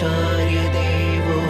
आचार्य देवो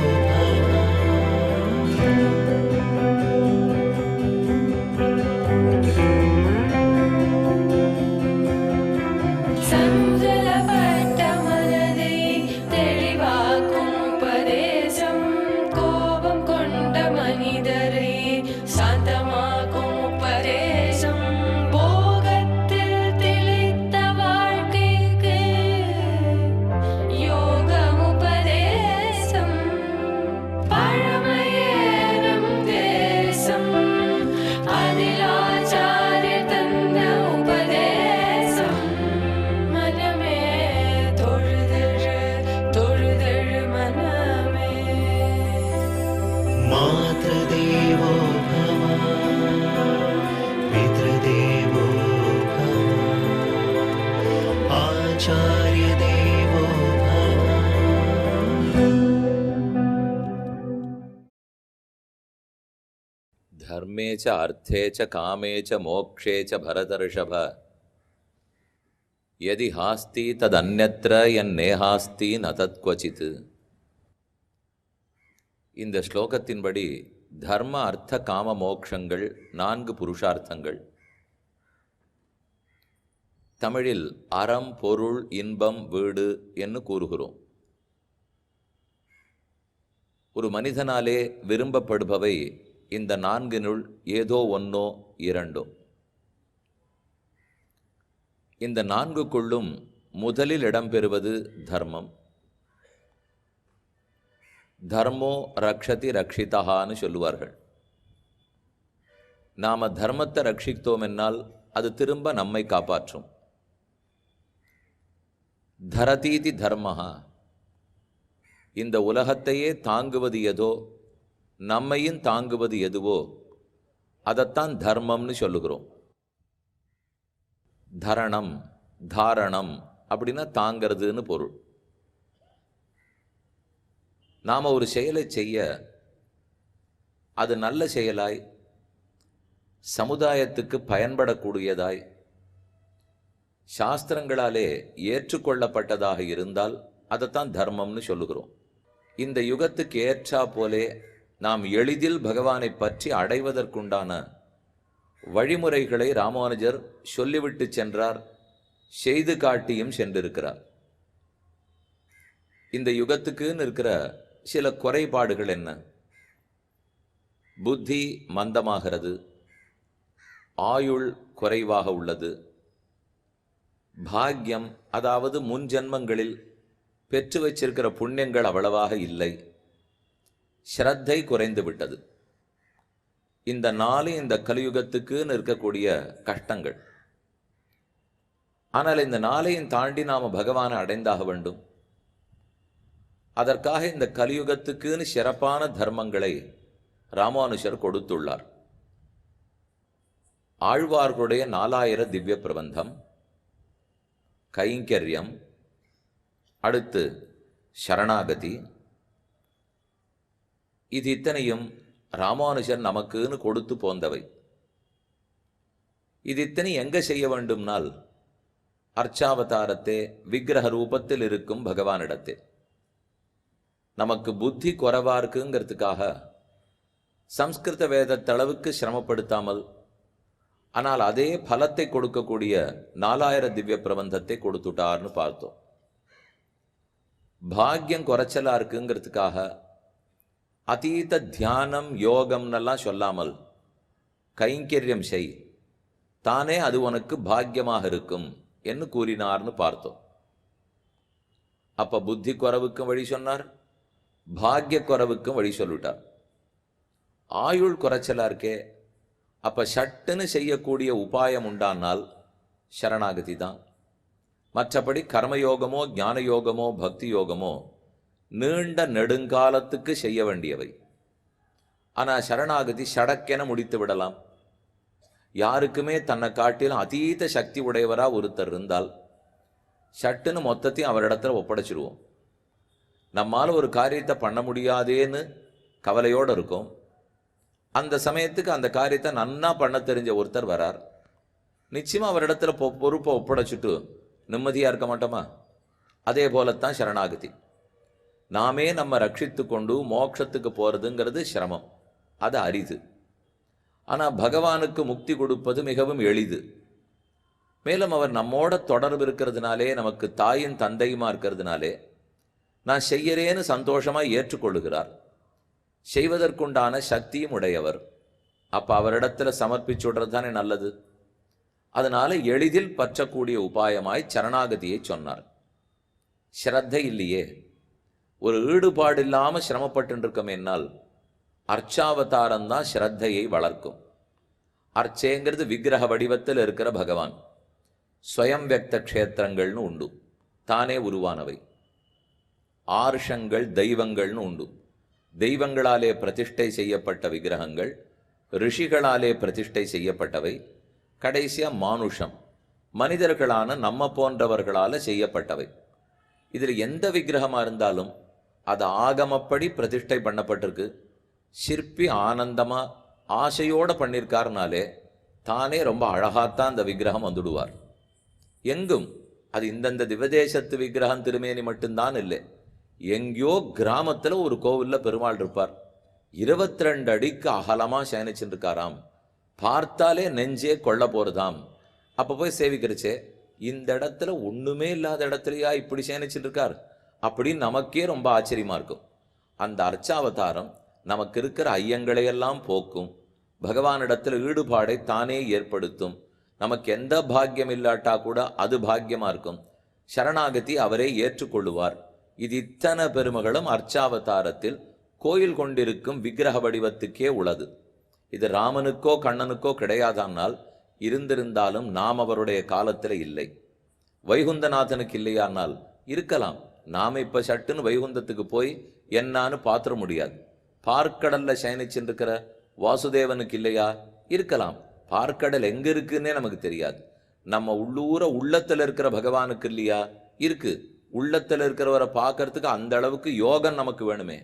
मातृदेवो भव पितृदेवो भव आचार्य देवो भव। धर्मे च अर्थे च कामे च मोक्षे च भरतर्षभ यदि हास्ति तदन्यत्र यन्नेहास्ति न तत्क्वचित्. இந்த ஸ்லோகத்தின்படி தர்ம அர்த்த காம மோக்ஷங்கள் 4 புருஷார்த்தங்கள். தமிழில் அறம் பொருள் இன்பம் வீடு என்று கூறுகிறோம். ஒரு மனிதனாலே விரும்பப்படுபவை இந்த 4னுள் ஏதோ ஒன்றோ இரண்டோ. இந்த 4க்குள்ளும் முதலில் இடம்பெறுவது தர்மம். தர்மோ ரக்ஷதி ரக்ஷிதான்னு சொல்லுவார்கள். நாம் தர்மத்தை ரட்சித்தோம் என்னால் அது திரும்ப நம்மை காப்பாற்றும். தரதீதி தர்மஹா, இந்த உலகத்தையே தாங்குவது எதோ நம்மையும் தாங்குவது எதுவோ அதைத்தான் தர்மம்னு சொல்லுகிறோம். தரணம் தாரணம் அப்படின்னா தாங்கிறதுன்னு பொருள். நாம் ஒரு செயலை செய்ய அது நல்ல செயலாய் சமுதாயத்துக்கு பயன்படக்கூடியதாய் சாஸ்திரங்களாலே ஏற்றுக்கொள்ளப்பட்டதாக இருந்தால் அதைத்தான் தர்மம்னு சொல்லுகிறோம். இந்த யுகத்துக்கு ஏற்றா போலே நாம் எளிதில் பகவானை பற்றி அடைவதற்குண்டான வழிமுறைகளை ராமானுஜர் சொல்லிவிட்டு சென்றார், செய்து காட்டியும் சென்றிருக்கிறார். இந்த யுகத்துக்குன்னு இருக்கிற சில குறைபாடுகள் என்ன? புத்தி மந்தமாகிறது, ஆயுள் குறைவாக உள்ளது, பாக்யம் அதாவது முன் ஜென்மங்களில் பெற்று வச்சிருக்கிற புண்ணியங்கள் அவ்வளவாக இல்லை, ஸ்ரத்தை குறைந்து விட்டது. இந்த 4 இந்த கலியுகத்துக்குன்னு இருக்கக்கூடிய கஷ்டங்கள். ஆனால் இந்த 4ஐயும் தாண்டி நாம் பகவானை அடைந்தாக வேண்டும். அதற்காக இந்த கலியுகத்துக்குன்னு சிறப்பான தர்மங்களை ராமானுஜர் கொடுத்துள்ளார். ஆழ்வார்களுடைய 4000 திவ்ய பிரபந்தம், கைங்கரியம், அடுத்து சரணாகதி, இது இத்தனையும் ராமானுஜர் நமக்குன்னு கொடுத்து போந்தவை. இது இத்தனை எங்கே செய்ய வேண்டும்னால் அர்ச்சாவதாரத்தே விக்கிரக ரூபத்தில் இருக்கும் பகவானிடத்தே. நமக்கு புத்தி குறைவா இருக்குங்கிறதுக்காக சம்ஸ்கிருத வேதத்தளவுக்கு சிரமப்படுத்தாமல் ஆனால் அதே பலத்தை கொடுக்கக்கூடிய 4000 திவ்ய பிரபந்தத்தை கொடுத்துட்டார்னு பார்த்தோம். பாக்யம் குறைச்சலா இருக்குங்கிறதுக்காக அதீத தியானம் யோகம்னெல்லாம் சொல்லாமல் கைங்கரியம் செய், தானே அது உனக்கு பாக்கியமாக இருக்கும் என்று கூறினார்னு பார்த்தோம். அப்ப புத்தி குறைவுக்கும் வழி சொன்னார், பாக்ய குறைவுக்கும் வழி சொல்லிட்டார். ஆயுள் குறைச்சலா இருக்கே, அப்ப சட்டுன்னு செய்யக்கூடிய உபாயம் உண்டானால் சரணாகதி தான். மற்றபடி கர்மயோகமோ ஞான யோகமோ பக்தி யோகமோ நீண்ட நெடுங்காலத்துக்கு செய்ய வேண்டியவை. ஆனால் சரணாகதி சடக்கென முடித்து விடலாம். யாருக்குமே தன்னை காட்டிலும் அதீத சக்தி உடையவரா ஒருத்தர் இருந்தால் சட்டுன்னு மொத்தத்தையும் அவரிடத்துல ஒப்படைச்சிடுவோம். நம்மால் ஒரு காரியத்தை பண்ண முடியாதேன்னு கவலையோடு இருக்கும். அந்த சமயத்துக்கு அந்த காரியத்தை நன்னா பண்ண தெரிஞ்ச ஒருத்தர் வரார். நிச்சயமாக அவரிடத்துல பொறுப்பை ஒப்படைச்சிட்டு நிம்மதியாக இருக்க மாட்டோமா? அதே போலத்தான் சரணாகதி. நாமே நம்ம ரட்சித்து கொண்டு மோட்சத்துக்கு போகிறதுங்கிறது சிரமம், அது அரிது. ஆனால் பகவானுக்கு முக்தி கொடுப்பது மிகவும் எளிது. மேலும் அவர் நம்மோட தொடர்பு இருக்கிறதுனாலே, நமக்கு தாயின் தந்தையுமா இருக்கிறதுனாலே நான் செய்யறேன்னு சந்தோஷமாக ஏற்றுக்கொள்ளுகிறார். செய்வதற்குண்டான சக்தியும் உடையவர். அப்போ அவரிடத்தில் சமர்ப்பிச்சு விடுறது தானே நல்லது. அதனால எளிதில் பற்றக்கூடிய உபாயமாய் சரணாகதியை சொன்னார். ஸ்ரத்தை இல்லையே, ஒரு ஈடுபாடு இல்லாமல் சிரமப்பட்டு இருக்கோம் என்னால் அர்ச்சாவதாரம் தான் ஸ்ரத்தையை வளர்க்கும். அர்ச்சைங்கிறது விக்கிரக வடிவத்தில் இருக்கிற பகவான். ஸ்வயம் வியக்த க்ஷேத்திரங்கள்னு உண்டு, தானே உருவானவை. ஆர்ஷங்கள் தெய்வங்கள்னு உண்டு, தெய்வங்களாலே பிரதிஷ்டை செய்யப்பட்ட விக்கிரகங்கள், ரிஷிகளாலே பிரதிஷ்டை செய்யப்பட்டவை. கடைசியா மானுஷம், மனிதர்களான நம்ம போன்றவர்களால் செய்யப்பட்டவை. இதில் எந்த விக்கிரகமாக இருந்தாலும் அது ஆகமப்படி பிரதிஷ்டை பண்ணப்பட்டிருக்கு. சிற்பி ஆனந்தமாக ஆசையோடு பண்ணியிருக்காருனாலே தானே ரொம்ப அழகாத்தான் அந்த விக்கிரகம் வந்துடுவார். எங்கும் அது இந்தந்த திவதேசத்து விக்கிரகம் திருமேனி மட்டும்தான் இல்லை. எங்கேயோ கிராமத்தில் ஒரு கோவிலில் பெருமாள் இருப்பார், 22 அடிக்கு அகலமாக சயனிச்சுட்டு இருக்காராம். பார்த்தாலே நெஞ்சே கொள்ள போகிறதாம். அப்போ போய் சேவிக்கிறச்சே, இந்த இடத்துல ஒன்றுமே இல்லாத இடத்துலையா இப்படி சயனிச்சுட்டு இருக்கார் அப்படின்னு நமக்கே ரொம்ப ஆச்சரியமாக இருக்கும். அந்த அர்ச்சாவதாரம் நமக்கு இருக்கிற ஐயங்களையெல்லாம் போக்கும், பகவானிடத்தில் ஈடுபாடை தானே ஏற்படுத்தும். நமக்கு எந்த பாக்கியம் இல்லாட்டா கூட அது பாக்கியமாக இருக்கும். சரணாகதி அவரே ஏற்றுக்கொள்ளுவார். இது இத்தனை பெருமைகளும் அர்ச்சாவதாரத்தில் கோயில் கொண்டிருக்கும் விக்கிரக வடிவத்துக்கே உள்ளது. இது ராமனுக்கோ கண்ணனுக்கோ கிடையாதானால் இருந்திருந்தாலும் நாம் அவருடைய காலத்தில் இல்லை. வைகுந்தநாதனுக்கு இல்லையானால் இருக்கலாம். நாம் இப்போ சட்டுன்னு வைகுந்தத்துக்கு போய் என்னான்னு பாத்திர முடியாது. பார்க்கடல்ல சயனிச்சுருக்கிற வாசுதேவனுக்கு இல்லையா? இருக்கலாம். பார்க்கடல் எங்கே இருக்குன்னே நமக்கு தெரியாது. நம்ம உள்ளூர உள்ளத்தில் இருக்கிற பகவானுக்கு இல்லையா? இருக்கு. உள்ளத்தில் இருக்கிறவரை பார்க்கறதுக்கு அந்த அளவுக்கு யோகம் நமக்கு வேணுமே.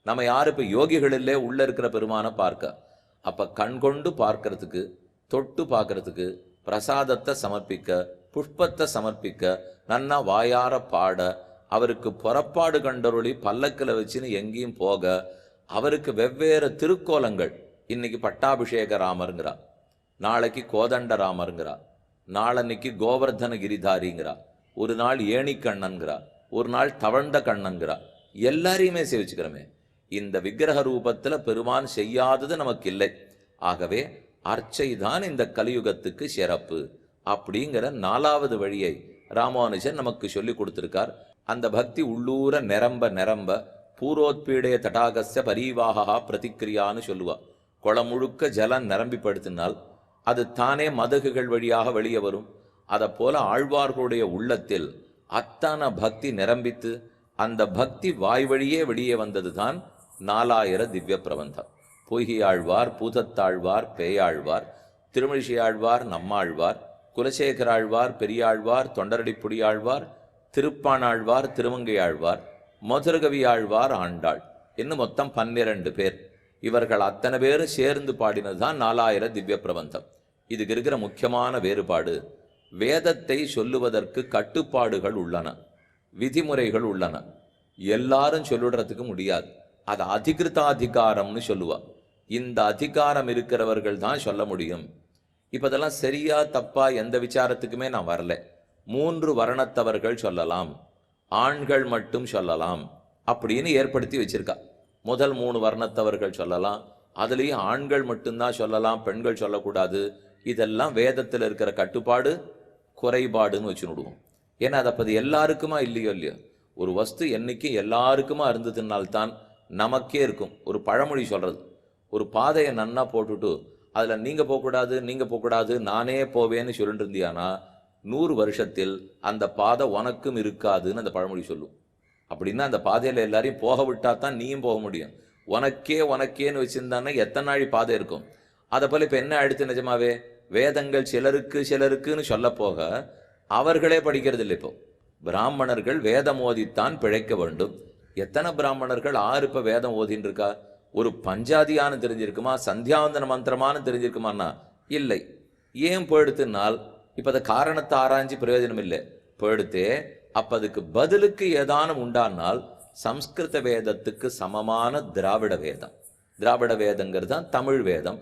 நம்ம யார் இப்போ யோகிகள் இல்லை உள்ள இருக்கிற பெருமானை பார்க்க? அப்போ கண் கொண்டு பார்க்கறதுக்கு, தொட்டு பார்க்கறதுக்கு, பிரசாதத்தை சமர்ப்பிக்க, புஷ்பத்தை சமர்ப்பிக்க, நன்னா வாயார பாட, அவருக்கு புறப்பாடு கண்டருளி பல்லக்கில் வச்சுன்னு எங்கேயும் போக, அவருக்கு வெவ்வேறு திருக்கோலங்கள். இன்னைக்கு பட்டாபிஷேக ராமருங்கிறா, நாளைக்கு கோதண்ட ராமருங்கிறா, நாளன்னைக்கு கோவர்தன கிரிதாரிங்கிறா, ஒரு நாள் ஏணிக்கண்ணன்கிறா, ஒரு நாள் தவழ்ந்த கண்ணன்கிறா. எல்லாரையுமே சேவிச்சுக்கிறோமே. இந்த விக்கிரக ரூபத்தில் பெருமான் செய்யாதது நமக்கு இல்லை. ஆகவே அர்ச்சை தான் இந்த கலியுகத்துக்கு சிறப்பு அப்படிங்கிற 4வது வழியை ராமானுஜன் நமக்கு சொல்லி கொடுத்திருக்கார். அந்த பக்தி உள்ளூர நிரம்ப நிரம்ப பூரோத்பீடைய தடாகஸ்ய பரீவாகா பிரதிக்கிரியான்னு சொல்லுவா. குளம் முழுக்க ஜலம் நிரம்பிப்படுத்தினால் அது தானே மதகுகள் வழியாக வெளியே வரும். அதை போல ஆழ்வார்களுடைய உள்ளத்தில் அத்தனை பக்தி நிரம்பித்து அந்த பக்தி வாய் வழியே வெளியே வந்தது தான் 4000 திவ்ய பிரபந்தம். பொய்கையாழ்வார், பூதத்தாழ்வார், பேயாழ்வார், திருமழிசையாழ்வார், நம்மாழ்வார், குலசேகராழ்வார், பெரியாழ்வார், தொண்டரடிப்புடியாழ்வார், திருப்பாணாழ்வார், திருமங்கையாழ்வார், மதுரகவியாழ்வார், ஆண்டாள், இன்னும் மொத்தம் 12 பேர். இவர்கள் அத்தனை பேரும் சேர்ந்து பாடினது தான் 4000 திவ்ய பிரபந்தம். இதுக்கு இருக்கிற முக்கியமான வேறுபாடு, வேதத்தை சொல்லுவதற்கு கட்டுப்பாடுகள் உள்ளன, விதிமுறைகள் உள்ளன. எல்லாரும் சொல்லிடுறதுக்கு முடியாது. அது அதிகிருத்தாதிகாரம்னு சொல்லுவா. இந்த அதிகாரம் இருக்கிறவர்கள் தான் சொல்ல முடியும். இப்போ இதெல்லாம் சரியா தப்பா எந்த விசாரத்துக்குமே நான் வரல. 3 வர்ணத்தவர்கள் சொல்லலாம், ஆண்கள் மட்டும் சொல்லலாம் அப்படின்னு ஏற்படுத்தி வச்சிருக்கா. முதல் 3 வர்ணத்தவர்கள் சொல்லலாம், அதுலேயும் ஆண்கள் மட்டும்தான் சொல்லலாம், பெண்கள் சொல்லக்கூடாது. இதெல்லாம் வேதத்தில் இருக்கிற கட்டுப்பாடு, குறைபாடுன்னு வச்சுடுவோம். ஏன்னா அதை அப்போ எல்லாருக்குமா இல்லையோ இல்லையோ. ஒரு வஸ்து என்னைக்கு எல்லாருக்குமா இருந்ததுனால்தான் நமக்கே இருக்கும். ஒரு பழமொழி சொல்கிறது, ஒரு பாதையை நன்னா போட்டுட்டு அதில் நீங்கள் போகக்கூடாது, நீங்கள் போகக்கூடாது, நானே போவேன்னு சொல்லிட்டு இருந்தியானா 100 வருஷத்தில் அந்த பாதை உனக்கும் இருக்காதுன்னு அந்த பழமொழி சொல்லும். அப்படின்னா அந்த பாதையில் எல்லாரையும் போக விட்டா தான் நீயும் போக முடியும். உனக்கேன்னு வச்சுருந்தானே எத்தனை நாள் பாதை இருக்கும். அதை போல் இப்போ என்ன அடுத்து நிஜமாவே வேதங்கள் சிலருக்குன்னு சொல்ல போக அவர்களே படிக்கிறது இல்லை. இப்போ பிராமணர்கள் வேதம் ஓதித்தான் பிழைக்க வேண்டும். எத்தனை பிராமணர்கள் 6 இப்போ வேதம் ஓதின்னு இருக்கா? ஒரு பஞ்சாதியானு தெரிஞ்சிருக்குமா, சந்தியாவந்தன மந்திரமானு தெரிஞ்சிருக்குமான்னா இல்லை. ஏன் போயிடுத்துனால் இப்போ அதை காரணத்தை ஆராய்ச்சி பிரயோஜனம் இல்லை. போயிடுத்தே அப்போ அதுக்கு பதிலுக்கு ஏதானும் உண்டானால் சம்ஸ்கிருத வேதத்துக்கு சமமான திராவிட வேதம். திராவிட வேதங்கிறது தான் தமிழ் வேதம்.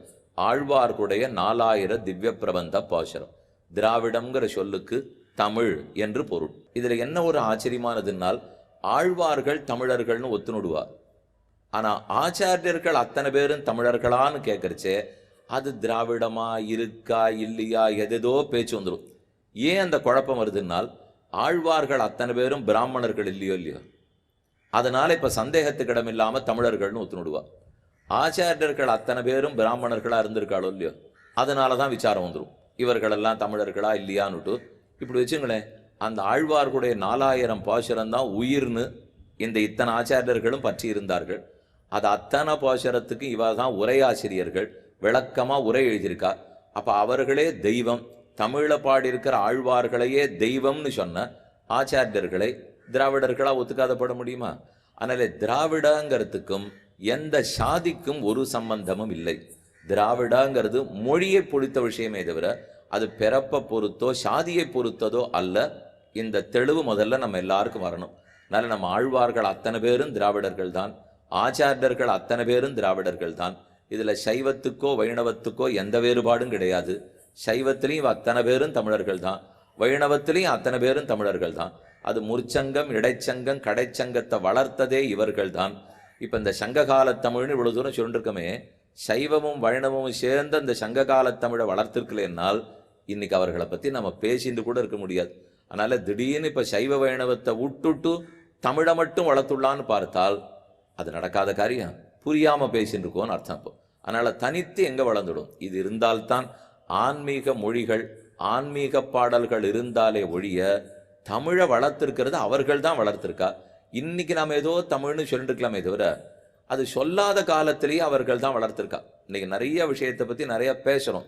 ஆழ்வார்களுடைய 4000 திவ்ய பிரபந்த பாசுரம். திராவிடம்ங்கிற சொல்லுக்கு தமிழ் என்று பொருள். இதுல என்ன ஒரு ஆச்சரியமானதுனால், ஆழ்வார்கள் தமிழர்கள்னு ஒத்துணுடுவார். ஆனா ஆச்சாரியர்கள் அத்தனை பேரும் தமிழர்களான்னு கேட்கறச்சே அது திராவிடமா இருக்கா இல்லையா எதோ பேச்சு வந்துடும். ஏன் அந்த குழப்பம் வருதுன்னால், ஆழ்வார்கள் அத்தனை பேரும் பிராமணர்கள் இல்லையோ. அதனால இப்ப சந்தேகத்துக்கு இடம் இல்லாம தமிழர்கள்னு ஒத்துணுடுவா. ஆச்சாரியர்கள் அத்தனை பேரும் பிராமணர்களா இருந்திருக்காளோ இல்லையோ, அதனாலதான் விசாரம் வந்துடும் இவர்களெல்லாம் தமிழர்களா இல்லையான்னுட்டு. இப்படி வச்சுங்களேன், அந்த ஆழ்வார்களுடைய 4000 பாசுரம் தான் உயிர்னு இந்த இத்தனை ஆச்சாரியர்களும் பற்றி இருந்தார்கள். அது அத்தனை பாசுரத்துக்கு இவர் தான் உரையாசிரியர்கள், விளக்கமா உரை எழுதியிருக்கா. அப்ப அவர்களே தெய்வம். தமிழ பாடியிருக்கிற ஆழ்வார்களையே தெய்வம்னு சொன்ன ஆச்சாரியர்களை திராவிடர்களா ஒத்துக்காதப்பட முடியுமா? அதனால திராவிடங்கிறதுக்கும் எந்த சாதிக்கும் ஒரு சம்பந்தமும் இல்லை. திராவிடங்கிறது மொழியை பொறுத்த விஷயமே தவிர அது பிறப்பை பொறுத்தோ சாதியை பொறுத்ததோ அல்ல. இந்த தெளிவு முதல்ல நம்ம எல்லாருக்கும் வரணும். அதனால நம்ம ஆழ்வார்கள் அத்தனை பேரும் திராவிடர்கள் தான், ஆச்சாரியர்கள் அத்தனை பேரும் திராவிடர்கள் தான். இதுல சைவத்துக்கோ வைணவத்துக்கோ எந்த வேறுபாடும் கிடையாது. சைவத்திலையும் அத்தனை பேரும் தமிழர்கள் தான், வைணவத்திலையும் அத்தனை பேரும் தமிழர்கள் தான். அது முற்சங்கம் இடைச்சங்கம் கடைச்சங்கத்தை வளர்த்ததே இவர்கள் தான். இப்ப இந்த சங்ககால தமிழ்னு இவ்வளவு தூரம் சொல்லிருக்கமே, சைவமும் வைணவமும் சேர்ந்து அந்த சங்ககால தமிழை வளர்த்திருக்கலன்னால் இன்னைக்கு அவர்களை பத்தி நம்ம பேசிட்டு கூட இருக்க முடியாது. அதனால திடீர்னு இப்ப சைவ வைணவத்தை விட்டுட்டு தமிழை மட்டும் வளர்த்துள்ளான்னு பார்த்தால் அது நடக்காத காரியம். புரியாம பேசிட்டு இருக்கோன்னு அர்த்தம். இப்போ அதனால தனித்து எங்க வளர்ந்துடும்? இது இருந்தால்தான் ஆன்மீக மொழிகள் ஆன்மீக பாடல்கள் இருந்தாலே ஒழிய தமிழை வளர்த்திருக்கிறது அவர்கள் தான் வளர்த்திருக்கா. இன்னைக்கு நாம் ஏதோ தமிழ்னு சொல்லிட்டு இருக்கலாமே தவிர அது சொல்லாத காலத்திலேயே அவர்கள் தான் வளர்த்திருக்கா. இன்னைக்கு நிறைய விஷயத்தை பத்தி நிறைய பேசுறோம்,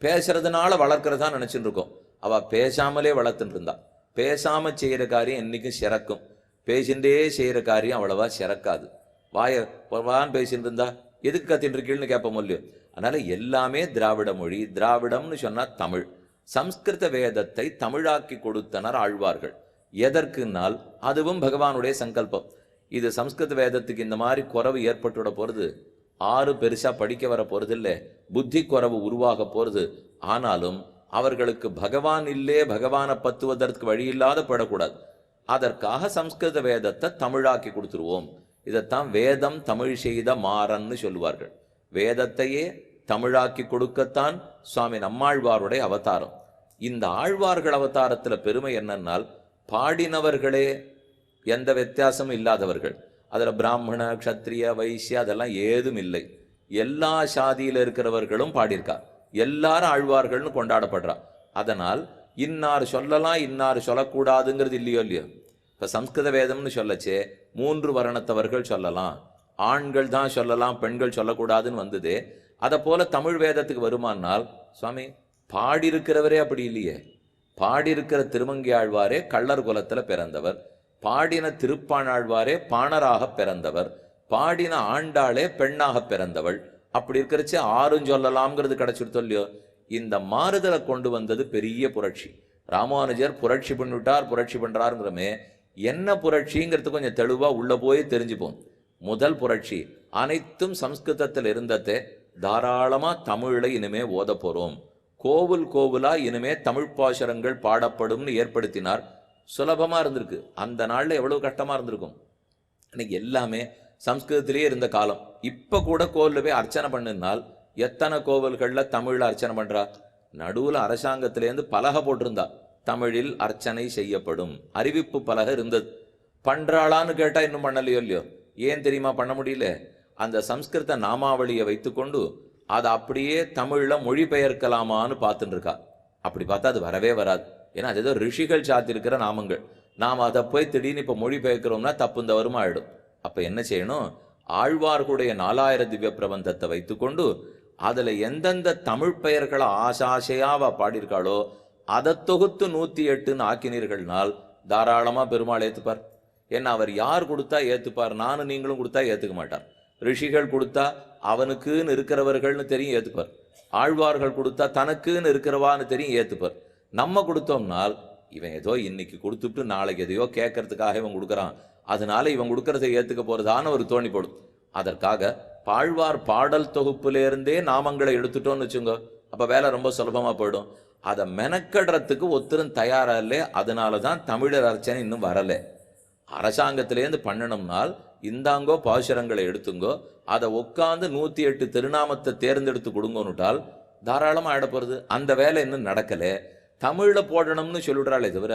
பேசுறதுனால வளர்க்கறதா நினைச்சுட்டு இருக்கோம். அவ பேசாமலே வளர்த்துட்டு இருந்தா. பேசாம செய்யற காரியம் என்னைக்கும் சிறக்கும், பேசிண்டே செய்யற காரியம் அவ்வளவா சிறக்காது. வான்னு பேசிட்டு இருந்தா எதுக்கு கத்திட்டு இருக்கீங்கன்னு கேட்போம் இல்லையோ. அதனால எல்லாமே திராவிட மொழி. திராவிடம்னு சொன்னா தமிழ். சம்ஸ்கிருத வேதத்தை தமிழாக்கி கொடுத்தனர் ஆழ்வார்கள். எதற்குனால் அதுவும் பகவானுடைய சங்கல்பம். இது சம்ஸ்கிருத வேதத்துக்கு இந்த மாதிரி குறவு ஏற்பட்டுவிட போறது, ஆறு பெருசா படிக்க வர போறது இல்லை, புத்தி குறவு உருவாக போறது. ஆனாலும் அவர்களுக்கு பகவான் இல்லே, பகவானை பத்துவதற்கு வழி இல்லாத படக்கூடாது. அதற்காக சம்ஸ்கிருத வேதத்தை தமிழாக்கி கொடுத்துருவோம். இதைத்தான் வேதம் தமிழ் செய்த மாறன்னு சொல்லுவார்கள். வேதத்தையே தமிழாக்கி கொடுக்கத்தான் சுவாமி நம்மாழ்வாருடைய அவதாரம். இந்த ஆழ்வார்கள் அவதாரத்துல பெருமை என்னன்னால், பாடினவர்களே எந்த வித்தியாசமும் இல்லாதவர்கள். அதுல பிராமண க்ஷத்ரிய வைசிய அதெல்லாம் ஏதும் இல்லை. எல்லா சாதியில இருக்கிறவர்களும் பாடியிருக்கா. எல்லாரும் ஆழ்வார்கள்னு கொண்டாடப்படுறா. அதனால் இன்னார் சொல்லலாம் இன்னார் சொல்லக்கூடாதுங்கிறது இல்லையோ. இப்ப சம்ஸ்கிருத வேதம்னு சொல்லச்சே 3 வர்ணத்தவர்கள் சொல்லலாம், ஆண்கள் தான் சொல்லலாம், பெண்கள் சொல்லக்கூடாதுன்னு வந்தது. அதை போல தமிழ் வேதத்துக்கு வருமானால், சுவாமி பாடியிருக்கிறவரே அப்படி இல்லையே. பாடியிருக்கிற திருமங்கி ஆழ்வாரே கள்ளர் குலத்துல பிறந்தவர், பாடின திருப்பாணாழ்வாரே பாணராக பிறந்தவர், பாடின ஆண்டாளே பெண்ணாக பிறந்தவள். அப்படி இருக்கிறச்சு ஆறும் சொல்லலாம்ங்கிறது கிடைச்சிருத்தோ இல்லையோ. இந்த மாறுதலை கொண்டு வந்தது பெரிய புரட்சி. ராமானுஜர் புரட்சி பண்ணிவிட்டார், புரட்சி பண்றாருங்கிறமே. என்ன புரட்சிங்கிறது கொஞ்சம் தெளிவா உள்ள போய் தெரிஞ்சுப்போம். முதல் புரட்சி அனைத்தும் சம்ஸ்கிருதத்தில் இருந்ததே தாராளமா தமிழை இனிமே ஓத போறோம், கோவில் கோவிலா இனிமே தமிழ் பாசுரங்கள் பாடப்படும்னு ஏற்படுத்தினார். சுலபமா இருந்திருக்கு. அந்த நாள்ல எவ்வளவு கஷ்டமா இருந்திருக்கும். இன்னைக்கு எல்லாமே சம்ஸ்கிருதத்திலேயே இருந்த காலம். இப்ப கூட கோவில்ல போய் அர்ச்சனை பண்ணினால் எத்தனை கோவில்கள்ல தமிழ்ல அர்ச்சனை பண்றா? நடுவுல அரசாங்கத்திலேருந்து பலகை போட்டிருந்தா, தமிழில் அர்ச்சனை செய்யப்படும் அறிவிப்பு பலகை இருந்தது. பண்றாளான்னு கேட்டா இன்னும் பண்ணலையோ இல்லையோ. ஏன் தெரியுமா பண்ண முடியல? அந்த சம்ஸ்கிருத நாமாவளியை வைத்துக்கொண்டு அதை அப்படியே தமிழ்ல மொழிபெயர்க்கலாமான்னு பார்த்துட்டு இருக்கா. அப்படி பார்த்தா அது வரவே வராது. ஏன்னா அது ஏதோ ரிஷிகள் சாத்திருக்கிற நாமங்கள். நாம் அதை போய் திடீர்னு இப்போ மொழிபெயர்க்கிறோம்னா தப்புந்த வருமா ஆயிடும். அப்ப என்ன செய்யணும்? ஆழ்வார்களுடைய 4000 திவ்ய பிரபந்தத்தை வைத்துக்கொண்டு அதுல எந்தெந்த தமிழ் பெயர்களை ஆசாசையாவா பாடியிருக்காளோ அதை தொகுத்து 108ன்னு ஆக்கினீர்கள்னால் தாராளமா பெருமாள் ஏத்துப்பார். ஏன்னா அவர் யார் கொடுத்தா ஏத்துப்பார்? நானும் நீங்களும் கொடுத்தா ஏத்துக்க மாட்டார். ரிஷிகள் கொடுத்தா அவனுக்குன்னு இருக்கிறவர்கள்னு தெரியும் ஏத்துப்பார். ஆழ்வார்கள் கொடுத்தா தனக்குன்னு இருக்கிறவான்னு தெரியும் ஏத்துப்பார். நம்ம கொடுத்தோம்னால் இவன் ஏதோ இன்னைக்கு கொடுத்துட்டு நாளைக்கு எதையோ கேட்கறதுக்காக இவன் கொடுக்குறான், அதனால இவன் கொடுக்கறதை ஏத்துக்க போறதான ஒரு தோணி போடும். அதற்காக பாழ்வார் பாடல் தொகுப்புலேருந்தே நாமங்களை எடுத்துட்டோம்னு வச்சுங்க, அப்ப வேலை ரொம்ப சுலபமா போயிடும். அதை மெனக்கடுறதுக்கு ஒருத்தரும் தயாரா இல்லை. அதனாலதான் தமிழர் அர்ச்சனை இன்னும் வரல. அரசாங்கத்திலேருந்து பண்ணணும்னால் இந்தாங்கோ பாசுரங்களை எடுத்துங்கோ, அதை உட்காந்து 108 திருநாமத்தை தேர்ந்தெடுத்து கொடுங்கன்னுட்டால் தாராளமா ஆயிட போறது. அந்த வேலை இன்னும் நடக்கல. தமிழ்ல போடணும்னு சொல்லிடுறாளே தவிர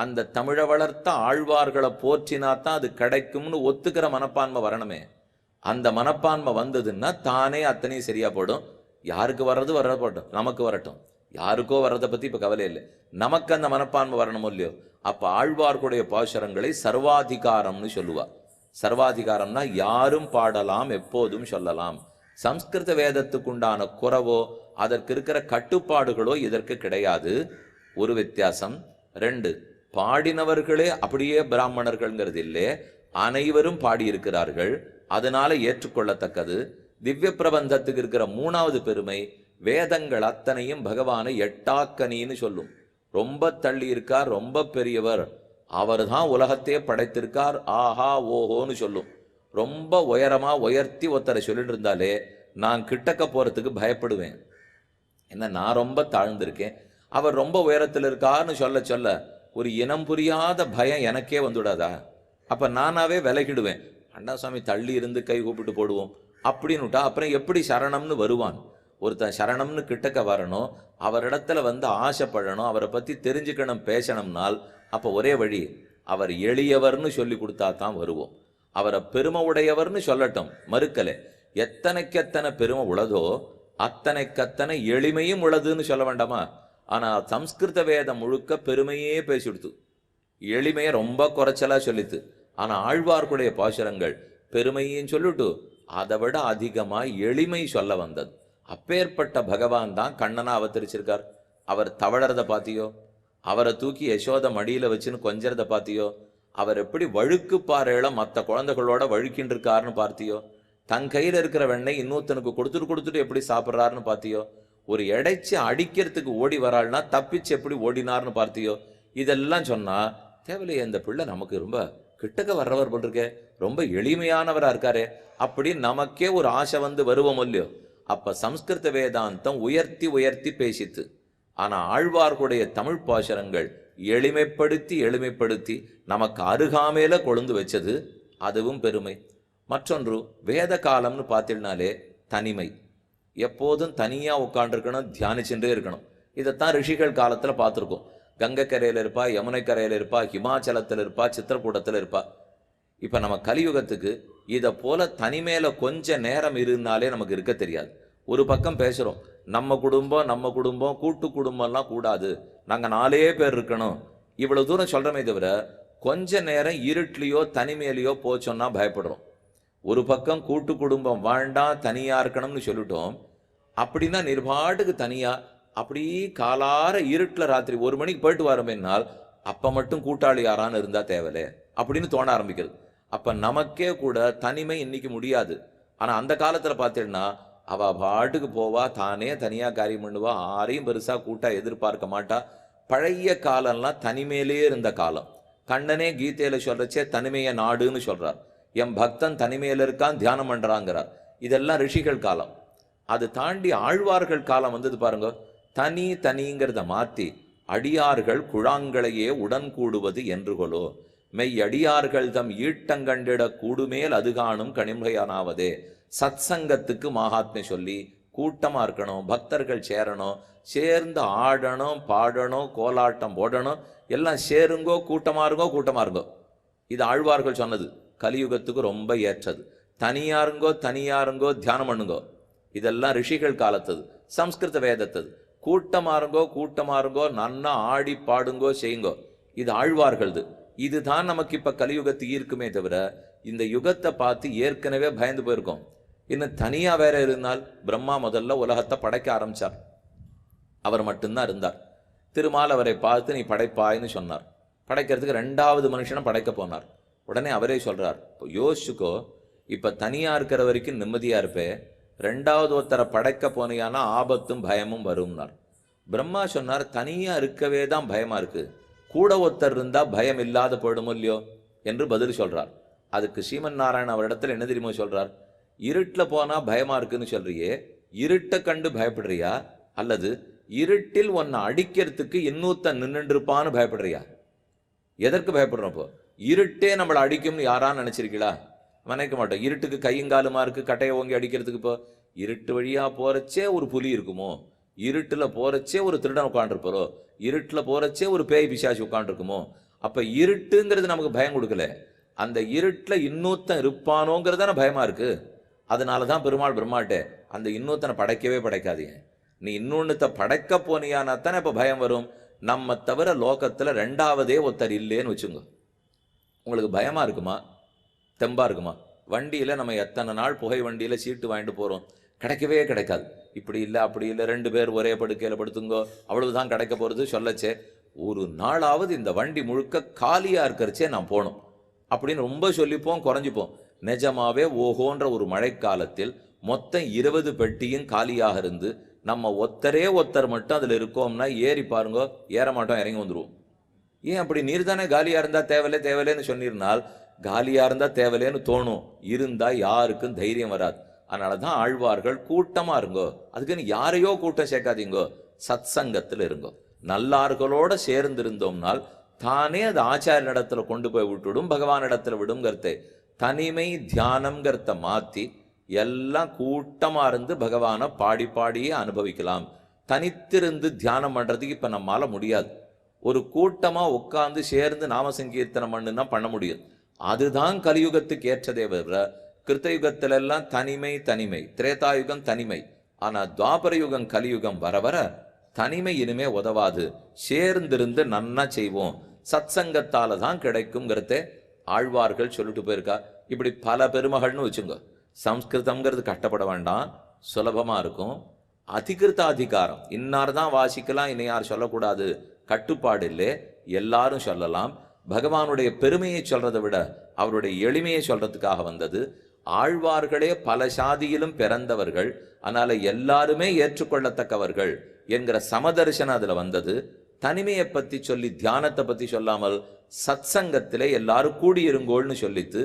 அந்த தமிழை வளர்த்த ஆழ்வார்களை போற்றினாத்தான் அது கிடைக்கும்னு ஒத்துக்கிற மனப்பான்மை வரணுமே. அந்த மனப்பான்மை வந்ததுன்னா தானே அத்தனையும் சரியா போடும். யாருக்கு வர்றது போட்டோம், நமக்கு வரட்டும். யாருக்கோ வர்றதை பத்தி இப்ப கவலை இல்லை, நமக்கு அந்த மனப்பான்மை வரணுமோ இல்லையோ. அப்ப ஆழ்வார்களுடைய பாசுரங்களை சர்வாதிகாரம்னு சொல்லுவா. சர்வாதிகாரம்னா யாரும் பாடலாம், எப்போதும் சொல்லலாம். சம்ஸ்கிருத வேதத்துக்குண்டான குறவோ அதற்கு இருக்கிற கட்டுப்பாடுகளோ இதற்கு கிடையாது. ஒரு வித்தியாசம். 2, பாடினவர்களே அப்படியே பிராமணர்கள்ங்கிறது இல்லை, அனைவரும் பாடியிருக்கிறார்கள், அதனால ஏற்றுக்கொள்ளத்தக்கது. திவ்ய பிரபந்தத்துக்கு இருக்கிற 3வது பெருமை, வேதங்கள் அத்தனையும் பகவானை எட்டாக்கனின்னு சொல்லும். ரொம்ப தள்ளி இருக்கார், ரொம்ப பெரியவர், அவர் தான் உலகத்தையே படைத்திருக்கார், ஆஹா ஓஹோன்னு சொல்லும். ரொம்ப உயரமா உயர்த்தி ஒருத்தரை சொல்லிட்டு இருந்தாலே நான் கிட்டக்க போறதுக்கு பயப்படுவேன். என்ன, நான் ரொம்ப தாழ்ந்திருக்கேன், அவர் ரொம்ப உயரத்தில் இருக்காருன்னு சொல்ல சொல்ல ஒரு இனம் புரியாத பயம் எனக்கே வந்துவிடாதா? அப்ப நானாவே விலகிடுவேன். அண்ணா சுவாமி தள்ளி இருந்து கை கூப்பிட்டு போடுவோம் அப்படின்னுட்டா அப்புறம் எப்படி சரணம்னு வருவான்? ஒருத்தன் சரணம்னு கிட்டக்க வரணும், அவரிடத்துல வந்து ஆசைப்படணும், அவரை பத்தி தெரிஞ்சுக்கணும், பேசணும்னால் அப்ப ஒரே வழி, அவர் எளியவர்னு சொல்லி கொடுத்தா தான் வருவோம். அவரை பெருமை உடையவர்னு சொல்லட்டும், மறுக்கலை. எத்தனைக்கெத்தனை பெருமை உள்ளதோ அத்தனைக்கத்தனை எளிமையும் உள்ளதுன்னு சொல்ல வேண்டாமா? ஆனா சம்ஸ்கிருத வேதம் முழுக்க பெருமையே பேசிடுத்து, எளிமையை ரொம்ப குறைச்சலா சொல்லித்து. ஆனா ஆழ்வார்களுடைய பாசுரங்கள் பெருமையும் சொல்லிட்டு அதை விட அதிகமா எளிமை சொல்ல வந்தது. அப்பேற்பட்ட பகவான் தான் கண்ணனா அவதரிச்சிருக்கார். அவர் தவழறத பாத்தியோ? அவரை தூக்கி யசோத மடியில வச்சுன்னு கொஞ்சறத பாத்தியோ? அவர் எப்படி வழுக்கு பாறையில மற்ற குழந்தைகளோட வழுக்கின்னு இருக்காருன்னு பார்த்தியோ? தன் கையில இருக்கிற வெண்ணெய் இன்னொருத்தனுக்கு கொடுத்துட்டு எப்படி சாப்பிட்றாருன்னு பார்த்தியோ? ஒரு எடைச்சு அடிக்கிறதுக்கு ஓடி வராள்னா தப்பிச்சு எப்படி ஓடினார்னு பார்த்தியோ? இதெல்லாம் சொன்னா தேவையில்லையே, இந்த பிள்ளை நமக்கு ரொம்ப கிட்டக்க வர்றவர் போட்டிருக்கே, ரொம்ப எளிமையானவரா இருக்காரே அப்படின்னு நமக்கே ஒரு ஆசை வந்து வருவோம் இல்லையோ? அப்ப சம்ஸ்கிருத வேதாந்தம் உயர்த்தி உயர்த்தி பேசித்து. ஆனா ஆழ்வார்களுடைய தமிழ் பாசுரங்கள் எளிமைப்படுத்தி நமக்கு அருகாமையில கொழுந்து வச்சது, அதுவும் பெருமை. மற்றொன்று, வேத காலம்னு பார்த்தீங்கன்னாலே தனிமை. எப்போதும் தனியா உட்காண்டிருக்கணும், தியானிச்சுட்டே இருக்கணும். இதைத்தான் ரிஷிகள் காலத்துல பார்த்துருக்கோம். கங்கை கரையில இருப்பா, யமுனை கரையில இருப்பா, ஹிமாச்சலத்தில் இருப்பா, சித்திரக்கூடத்தில் இருப்பா. இப்ப நம்ம கலியுகத்துக்கு இதை போல தனிமேல கொஞ்ச நேரம் இருந்தாலே நமக்கு இருக்க தெரியாது. ஒரு பக்கம் பேசுறோம், நம்ம குடும்பம் கூட்டு குடும்பம்லாம் கூடாது, நாங்க 4 பேர் இருக்கணும், இவ்வளவு தூரம் சொல்றமே தவிர கொஞ்ச நேரம் இருட்டிலையோ தனிமேலையோ போச்சோன்னா பயப்படுறோம். ஒரு பக்கம் கூட்டு குடும்பம் வேண்டாம், தனியா இருக்கணும்னு சொல்லிட்டோம். அப்படின்னா நிர்பாட்டுக்கு தனியா அப்படி காலார இருட்டில் ராத்திரி 1 மணிக்கு போயிட்டு வரோமேனால் அப்ப மட்டும் கூட்டாளி யாரான்னு இருந்தா தேவையில்லை அப்படின்னு தோண ஆரம்பிக்கிறது. அப்ப நமக்கே கூட தனிமை இன்னைக்கு முடியாது. ஆனா அந்த காலத்துல பார்த்தீங்கன்னா அவ பாட்டுக்கு போவா, தானே தனியா காரியம் பண்ணுவா, யாரையும் பெருசா கூட்டா எதிர்பார்க்க மாட்டா. பழைய காலம்லாம் தனிமையிலே இருந்த காலம். கண்ணனே கீதையில சொல்றச்சே தனிமைய நாடுன்னு சொல்றார். என் பக்தன் தனிமையில இருக்கான், தியானம் பண்றாங்கிறார். இதெல்லாம் ரிஷிகள் காலம். அது தாண்டி ஆழ்வார்கள் காலம் வந்தது பாருங்க. தனிங்கிறத மாத்தி அடியார்கள் குழாங்களையே உடன் கூடுவது என்று கொலோ, மெய் அடியார்கள் தம் ஈட்டங்கண்டிட கூடுமேல் அது காணும் கனிமையானாவதே. சத் சங்கத்துக்கு மகாத்மை சொல்லி கூட்டமா இருக்கணும், பக்தர்கள் சேரணும், சேர்ந்து ஆடணும், பாடணும், கோலாட்டம் போடணும், எல்லாம் சேருங்கோ, கூட்டமா இருங்கோ. இது ஆழ்வார்கள் சொன்னது, கலியுகத்துக்கு ரொம்ப ஏற்றது. தனியாருங்கோ தியானம் பண்ணுங்கோ, இதெல்லாம் ரிஷிகள் காலத்தது, சம்ஸ்கிருத வேதத்தது. கூட்டமா இருங்கோ, நன்னா ஆடி பாடுங்கோ, செய்யுங்கோ, இது ஆழ்வார்களது. இதுதான் நமக்கு இப்ப கலியுகத்துக்கு இருக்குமே தவிர இந்த யுகத்தை பார்த்து ஏற்கனவே பயந்து போயிருக்கோம். இன்னும் தனியா வேற இருந்தால், பிரம்மா முதல்ல உலகத்தை படைக்க ஆரம்பிச்சார், அவர் மட்டும்தான் இருந்தார். திருமால் அவரை பார்த்து நீ படைப்பாய்ன்னு சொன்னார். படைக்கிறதுக்கு 2வது மனுஷனை படைக்க போனார். உடனே அவரே சொல்றார், யோசிச்சுக்கோ, இப்ப தனியா இருக்கிற வரைக்கும் நிம்மதியா இருப்பே, 2வது ஒருத்தரை படைக்க போனியானா ஆபத்தும் பயமும் வரும்னார். பிரம்மா சொன்னார், தனியா இருக்கவே தான் பயமா இருக்கு, கூட ஒருத்தர் இருந்தா பயம் இல்லாத போயிடுமோ இல்லையோ? என்று பதில் சொல்றார். அதுக்கு ஸ்ரீமன் நாராயணன் அவரிடத்துல என்ன தெரியுமா சொல்றார்? இருட்டில் போனா பயமா இருக்குன்னு சொல்றியே, இருட்டை கண்டு பயப்படுறியா அல்லது இருட்டில் உன்னை அடிக்கிறதுக்கு இன்னொருத்தன் நின்றுட்டு இருப்பான்னு பயப்படுறியா? எதற்கு பயப்படுறோம்? இப்போ இருட்டே நம்மளை அடிக்கும்னு யாரான்னு நினைச்சிருக்கீங்களா? நினைக்க மாட்டோம். இருட்டுக்கு கையங்காலுமா இருக்கு, கட்டையை ஓங்கி அடிக்கிறதுக்கு. இப்போ இருட்டு வழியா போறச்சே ஒரு புலி இருக்குமோ, இருட்டுல போறச்சே ஒரு திருடன் உட்காந்துருப்பாரோ, இருட்டுல போறச்சே ஒரு பேய் பிசாசி உட்காந்துருக்குமோ. அப்ப இருட்டுங்கிறது நமக்கு பயம் கொடுக்கல, அந்த இருட்டுல இன்னொருத்தன் இருப்பானோங்கிறது தானே பயமா இருக்கு. அதனாலதான் பெருமாள் பிரம்மாட்டே அந்த இன்னொருத்தனை படைக்கவே படைக்காதீங்க, நீ இன்னொன்னுத்த படைக்க போனியானா தானே இப்ப பயம் வரும். நம்ம தவிர லோகத்துல ரெண்டாவதே ஒருத்தர் இல்லேன்னு வச்சுங்க, உங்களுக்கு பயமா இருக்குமா? தெம்பா இருக்குமா? வண்டியில நம்ம எத்தனை நாள் புகை வண்டியில சீட்டு வாங்கிட்டு போறோம், கிடைக்கவே கிடைக்காது. இப்படி இல்லை அப்படி இல்லை, 2 பேர் ஒரே படுக்கையில படுத்துங்கோ, அவ்வளவுதான் கிடைக்க போறது சொல்லச்சே. ஒரு நாளாவது இந்த வண்டி முழுக்க காலியா இருக்கிறச்சே நான் போகணும் அப்படின்னு ரொம்ப சொல்லிப்போம், குறைஞ்சிப்போம். நிஜமாவே ஓஹோன்ற ஒரு மழைக்காலத்தில் மொத்தம் 20 பெட்டியும் காலியாக இருந்து நம்ம ஒருத்தர் மட்டும் அதுல இருக்கோம்னா ஏறி பாருங்க, ஏற மாட்டோம், இறங்கி வந்துருவோம். ஏன் அப்படி? நீர் தானே காலியா இருந்தா தேவையில்லைன்னு சொன்னிருந்தால் காலியா இருந்தா தேவையில்லைன்னு தோணும், இருந்தா யாருக்கும் தைரியம் வராது. அதனாலதான் ஆழ்வார்கள் கூட்டமா இருங்கோ, அதுக்குன்னு யாரையோ கூட்டம் சேர்க்காதீங்கோ, சத் சங்கத்தில் இருங்கோ. நல்லார்களோட சேர்ந்து இருந்தோம்னால் தானே அது ஆச்சாரிய இடத்துல கொண்டு போய் விட்டுடும், பகவான் இடத்துல விடுங்கிறத தனிமை தியானம்ங்கிறத மாத்தி எல்லாம் கூட்டமா இருந்து பகவானை பாடி பாடியே அனுபவிக்கலாம். தனித்திருந்து தியானம் பண்றதுக்கு இப்ப நம்மால முடியாது. ஒரு கூட்டமா உட்கார்ந்து சேர்ந்து நாம சங்கீர்த்தனம் பண்ணுன்னா பண்ண முடியும். அதுதான் கலியுகத்துக்கு ஏற்றதே தவிர கிருத்தயுகத்துல எல்லாம் தனிமை, திரேதாயுகம் தனிமை. ஆனா துவாபர யுகம் கலியுகம் வர வர தனிமை இனிமே உதவாது, சேர்ந்திருந்து நன்னா செய்வோம், சத் சங்கத்தால தான் கிடைக்கும்ங்கிறத ஆழ்வார்கள் சொல்லிட்டு போயிருக்கா. இப்படி பல பெருமகள்னு வச்சுங்க. சம்ஸ்கிருதம்ங்கிறது கஷ்டப்பட வேண்டாம், சுலபமா இருக்கும். அதிகிருத்தாதிகாரம் இன்னார் தான் வாசிக்கலாம், இனியார் சொல்லக்கூடாது, கட்டுப்பாடு இல்லை, எல்லாரும் சொல்லலாம். பகவானுடைய பெருமையை சொல்றதை விட அவருடைய எளிமையை சொல்றதுக்காக வந்தது. ஆழ்வார்களே பல சாதியிலும் பிறந்தவர்கள், அதனால எல்லாருமே ஏற்றுக்கொள்ளத்தக்கவர்கள் என்கிற சமதர்சனம் அதுல வந்தது. தனிமையை பத்தி சொல்லி தியானத்தை பத்தி சொல்லாமல் சத் சங்கத்திலே எல்லாரும் கூடியிருங்கோள்னு சொல்லித்து.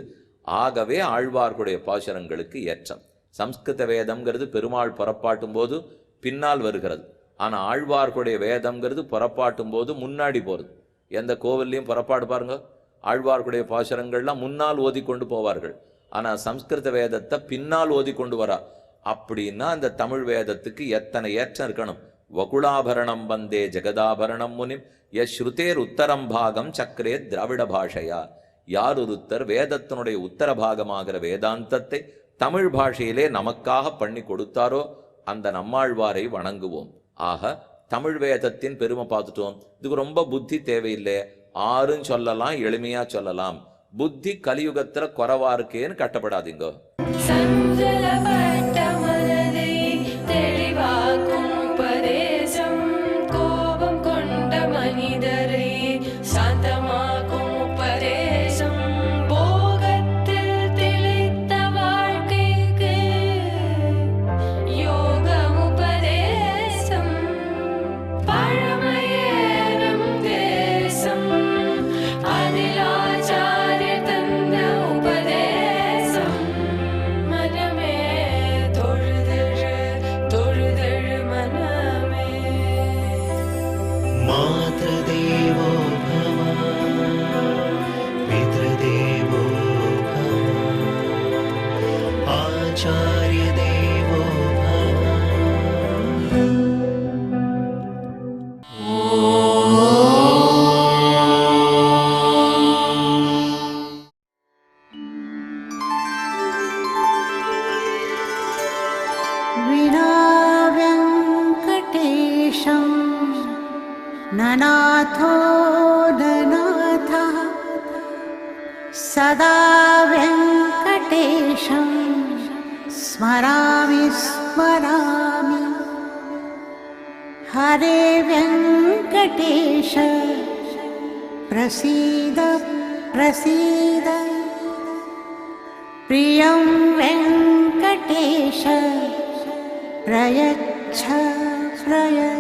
ஆகவே ஆழ்வார்களுடைய பாசுரங்களுக்கு ஏற்றம். சம்ஸ்கிருத வேதம்ங்கிறது பெருமாள் புறப்பாட்டும் போது பின்னால் வருகிறது, ஆனா ஆழ்வார்களுடைய வேதம்ங்கிறது புறப்பாட்டும் போது முன்னாடி போறது. எந்த கோவில்லையும் புறப்பாடு பாருங்க, ஆழ்வார்களுடைய பாசுரங்கள்லாம் முன்னால் ஓதி கொண்டு போவார்கள், ஆனா சம்ஸ்கிருத வேதத்தை பின்னால் ஓதி கொண்டு வரா. அப்படின்னா அந்த தமிழ் வேதத்துக்கு எத்தனை ஏற்றம் இருக்கணும். வகுளாபரணம் வந்தே ஜெகதாபரணம் முனிம் யஸ்ருதேர் உத்தரம் பாகம் சக்கரே திராவிட பாஷையா. யார் ஒருத்தர் வேதத்தினுடைய உத்தர பாகமாகிற வேதாந்தத்தை தமிழ் பாஷையிலே நமக்காக பண்ணி கொடுத்தாரோ அந்த நம்மாழ்வாரை வணங்குவோம். ஆக தமிழ் வேதத்தின் பெருமை பார்த்துட்டோம். இதுக்கு ரொம்ப புத்தி தேவையில்லை, ஆறும் சொல்லலாம், எளிமையா சொல்லலாம். புத்தி கலியுகத்துல குறைவா இருக்கேன்னு கட்டப்படாதீங்க. मातृदेवो भव, पितृदेवो भव, आचार्यदेवो भव. विना वेङ्कटेशं ननाथो ननाथः, सदा वेङ्कटेशं स्मरामि स्मरामि. हरे वेङ्कटेश प्रसीद प्रसीद, प्रियं वेङ्कटेश प्रयच्छ प्रयच्छ.